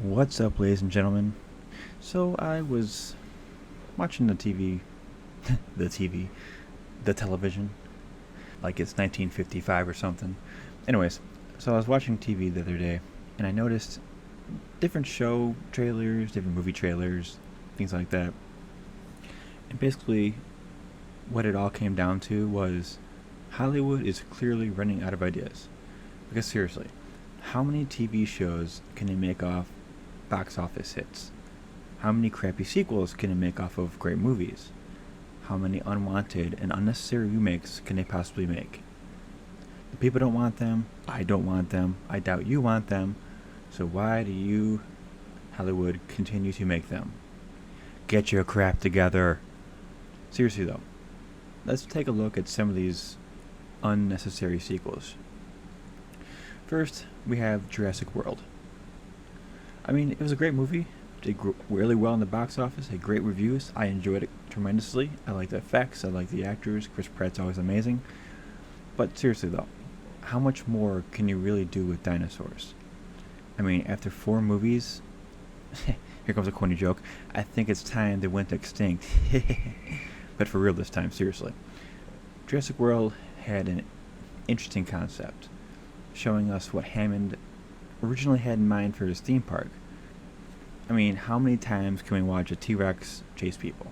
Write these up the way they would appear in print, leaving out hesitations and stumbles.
What's up, ladies and gentlemen? So I was watching the TV, the television, like it's 1955 or something. Anyways, so I was watching TV the other day, and I noticed different show trailers, different movie trailers, things like that. And basically, what it all came down to was Hollywood is clearly running out of ideas. Because seriously, how many TV shows can they make off box office hits? How many crappy sequels can it make off of great movies? How many unwanted and unnecessary remakes can they possibly make? The people don't want them. I don't want them. I doubt you want them. So why do you, Hollywood, continue to make them? Get your crap together. Seriously though, let's take a look at some of these unnecessary sequels. First, we have Jurassic World. I mean, it was a great movie. Did really well in the box office. Had great reviews. I enjoyed it tremendously. I like the effects. I like the actors. Chris Pratt's always amazing. But seriously though, how much more can you really do with dinosaurs? I mean, after 4 movies, here comes a corny joke. I think it's time they went extinct. But for real this time, seriously. Jurassic World had an interesting concept, showing us what Hammond originally had in mind for his theme park. I mean, how many times can we watch a T-Rex chase people?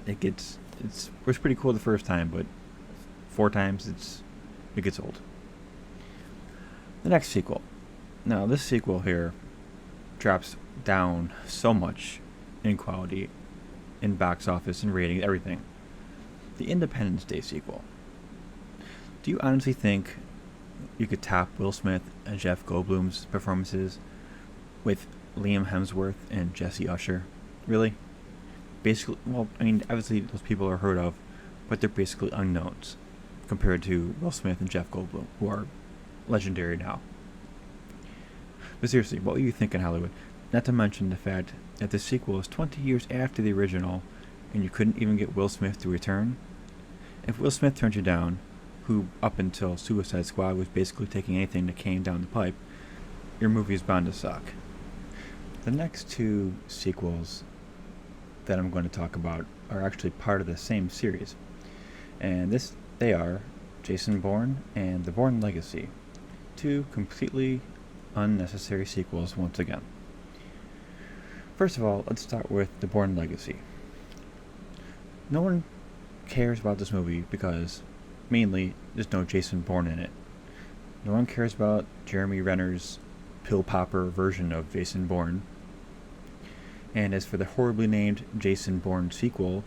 It was pretty cool the first time, but 4 times it gets old. The next sequel. Now, this sequel here drops down so much in quality, in box office, and ratings, everything. The Independence Day sequel. Do you honestly think you could top Will Smith and Jeff Goldblum's performances with Liam Hemsworth and Jesse Usher? Really? Basically, well, I mean, obviously those people are heard of, but they're basically unknowns compared to Will Smith and Jeff Goldblum, who are legendary now. But seriously, what were you thinking, Hollywood? Not to mention the fact that the sequel is 20 years after the original, and you couldn't even get Will Smith to return? If Will Smith turned you down, who up until Suicide Squad was basically taking anything that came down the pipe, your movie is bound to suck. The next 2 sequels that I'm going to talk about are actually part of the same series. And they are Jason Bourne and The Bourne Legacy. 2 completely unnecessary sequels once again. First of all, let's start with The Bourne Legacy. No one cares about this movie because mainly there's no Jason Bourne in it. No one cares about Jeremy Renner's pill popper version of Jason Bourne. And as for the horribly named Jason Bourne sequel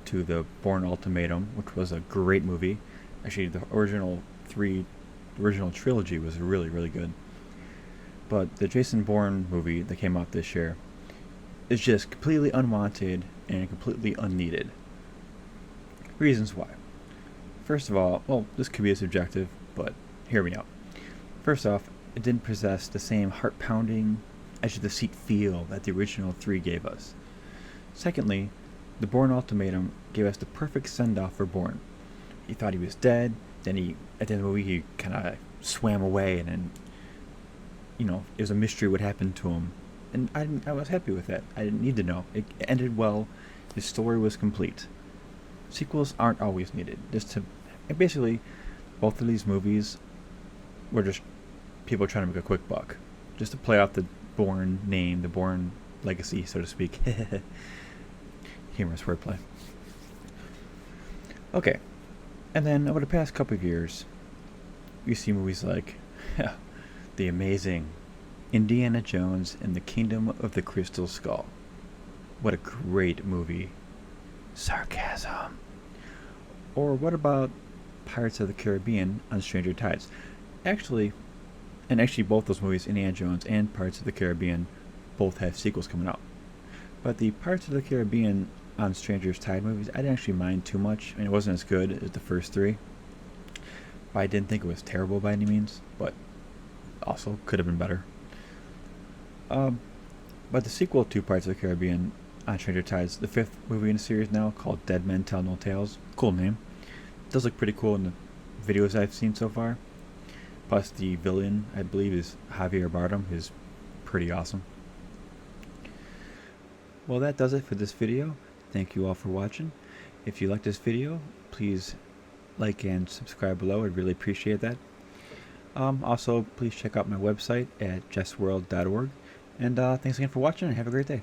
to the Bourne Ultimatum, which was a great movie, actually the original trilogy was really, really good. But the Jason Bourne movie that came out this year is just completely unwanted and completely unneeded. Reasons why. First of all, well, this could be subjective, but hear me out. First off, it didn't possess the same heart-pounding, edge-of-the-seat feel that the original 3 gave us. Secondly, the Bourne Ultimatum gave us the perfect send-off for Bourne. You thought he was dead, then at the end of the movie, he kind of swam away, and then, it was a mystery what happened to him. And I was happy with that. I didn't need to know. It ended well. His story was complete. Sequels aren't always needed. And basically, both of these movies were just people trying to make a quick buck, just to play off the Bourne name, the Bourne legacy, so to speak. Humorous wordplay. Okay, and then over the past couple of years, you see movies like the amazing Indiana Jones and the Kingdom of the Crystal Skull. What a great movie. Sarcasm. Or what about Pirates of the Caribbean on Stranger Tides? Actually, both those movies, Indiana Jones and Pirates of the Caribbean, both have sequels coming out. But the Pirates of the Caribbean on Stranger Tides movies, I didn't actually mind too much. I mean, it wasn't as good as the first 3. But I didn't think it was terrible by any means, but also could have been better. But the sequel to Pirates of the Caribbean on Stranger Tides, the 5th movie in the series now, called Dead Men Tell No Tales. Cool name. It does look pretty cool in the videos I've seen so far. Plus the villain, I believe, is Javier Bardem, his pretty awesome. Well, that does it for this video. Thank you all for watching. If you like this video, please like and subscribe below. I'd really appreciate that. Also, please check out my website at jessworld.org. And thanks again for watching, and have a great day.